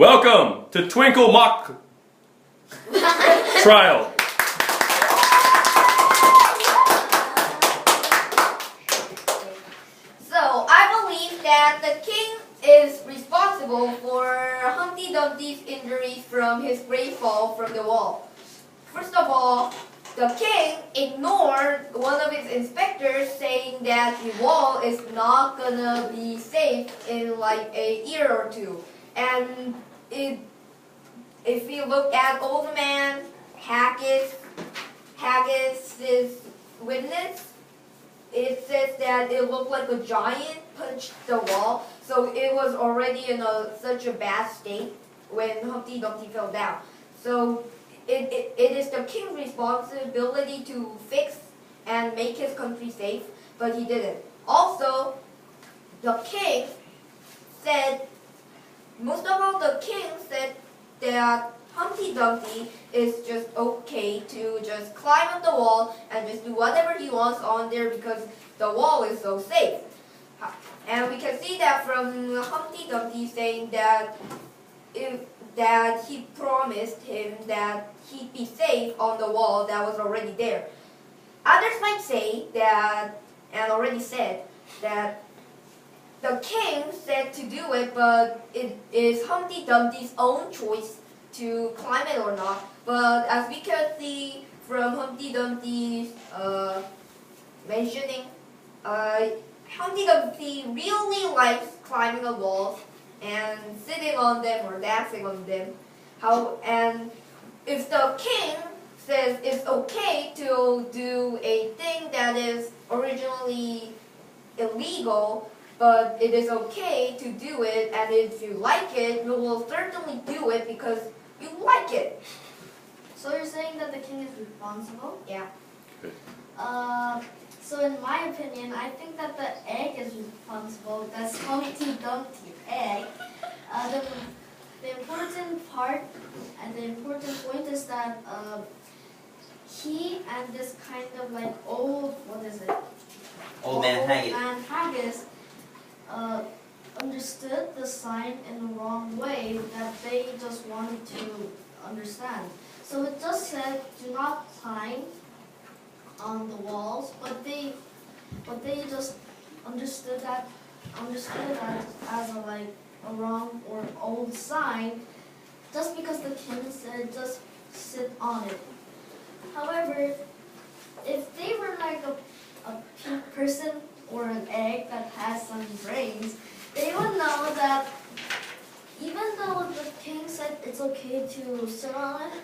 Welcome to Twinkle mock trial. So, I believe that the king is responsible for Humpty Dumpty's injuries from his great fall from the wall. First of all, the king ignored one of his inspectors saying that the wall is not gonna be safe in like a year or two. And if you look at Old Man Haggis's witness, it says that it looked like a giant punched the wall, so it was already in such a bad state when Humpty Dumpty fell down. So it is the king's responsibility to fix and make his country safe, but he didn't. Also, the king said, most of all, the king said that Humpty Dumpty is just okay to just climb up the wall and just do whatever he wants on there because the wall is so safe. And we can see that from Humpty Dumpty saying that he promised him that he'd be safe on the wall that was already there. Others might say that, and already said, that the king said to do it, but it is Humpty Dumpty's own choice to climb it or not. But as we can see from Humpty Dumpty's mentioning, Humpty Dumpty really likes climbing a wall and sitting on them or dancing on them. And if the king says it's okay to do a thing that is originally illegal, but it is okay to do it, and if you like it, you will certainly do it because you like it. So you're saying that the king is responsible? Yeah. So in my opinion, I think that the egg is responsible. That's Humpty Dumpty egg. The important part and the important point is that he and this kind of like old Man Haggis. man Haggis understood the sign in the wrong way that they just wanted to understand. So it just said do not climb on the walls, but they just understood that as a wrong or old sign, just because the king said just sit on it. However, if they were like a pink person or an egg that has some brains, they would know that even though the king said it's okay to sit on it,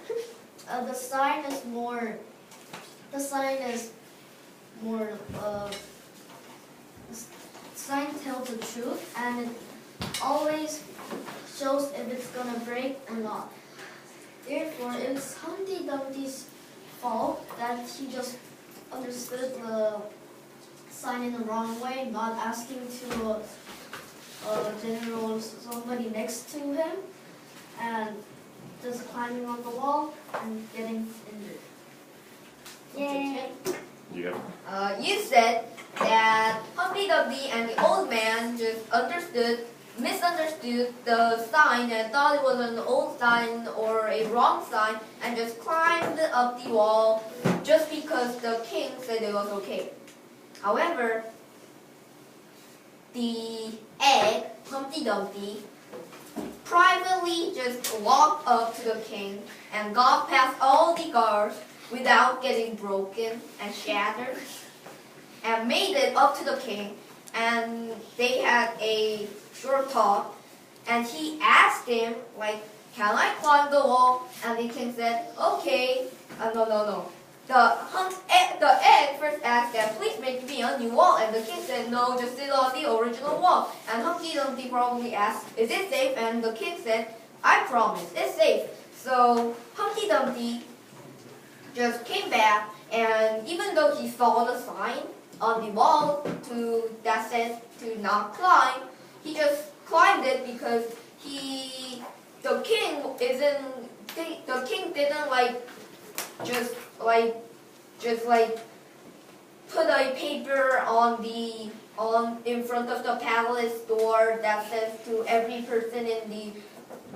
the sign is more. Sign tells the truth, and it always shows if it's gonna break or not. Therefore, it's Humpty Dumpty's fault that he just understood the sign in the wrong way, not asking to general somebody next to him, and just climbing on the wall and getting injured. Yay! You got it? You said that Humpty Dumpty and the old man just misunderstood the sign and thought it was an old sign or a wrong sign and just climbed up the wall just because the king said it was okay. However, the egg, Humpty Dumpty, privately just walked up to the king and got past all the guards without getting broken and shattered, and made it up to the king, and they had a short talk, and he asked him, like, can I climb the wall? And the king said, okay. No. The egg first asked that, please make me a new wall, and the king said, no, just sit on the original wall. And Humpty Dumpty probably asked, is it safe? And the king said, I promise, it's safe. So Humpty Dumpty just came back, and even though he saw the sign on the wall that says to not climb, he just climbed it because the king didn't just put a paper in front of the palace door that says to every person in the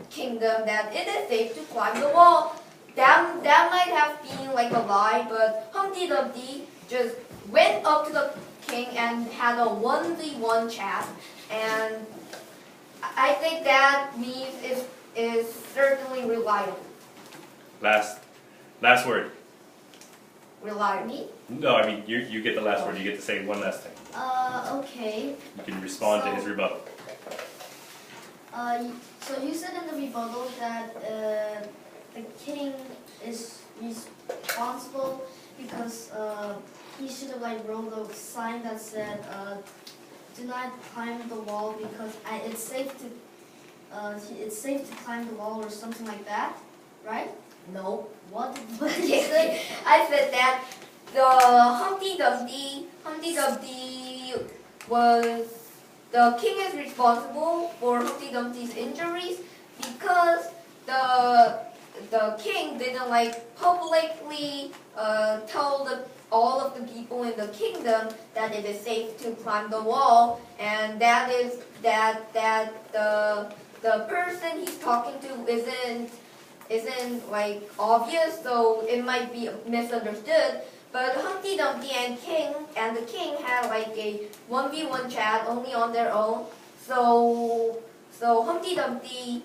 kingdom that it is safe to climb the wall. That might have been like a lie, but Humpty Dumpty just went up to the king and had a 1v1 chat, and I think that news is certainly reliable. Last word. Reliable. No, I mean you get the last word. You get to say one last thing. Okay. You can respond to his rebuttal. So you said in the rebuttal that the king is responsible because he should have like wrote a sign that said do not climb the wall because it's safe to climb the wall or something like that, right? No. What did you say? I said that the Humpty Dumpty was the king is responsible for Humpty Dumpty's injuries because the king didn't like publicly tell all of the people in the kingdom that it is safe to climb the wall, and that is that the person he's talking to isn't like obvious, so it might be misunderstood. But Humpty Dumpty and the king had like a 1v1 chat only on their own. So Humpty Dumpty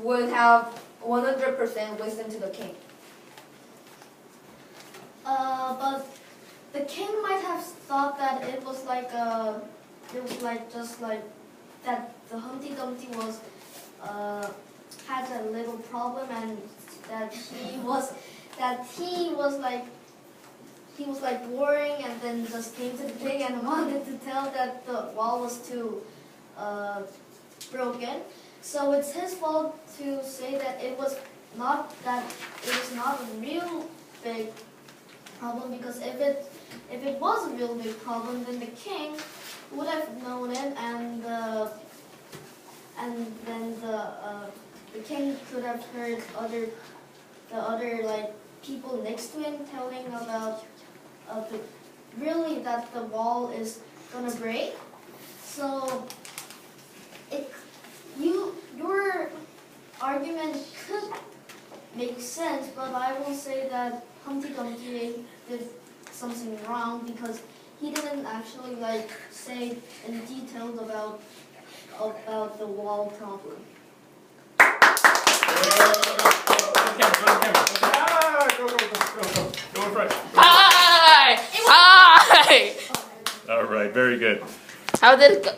would have 100% listened to the king. But the king might have thought that it was like just like that the Humpty Dumpty was had a little problem and that he was boring and then just came to the king and wanted to tell that the wall was too broken. So it's his fault to say that it was not a real big problem, because if it was a real big problem, then the king would have known it, and then the king could have heard the other like people next to him telling about that the wall is gonna break. So your argument could make sense, but I will say that Humpty Dumpty did something wrong because he didn't actually like say in detail about the wall problem. Go in front. Hi! All right, very good. How did it go?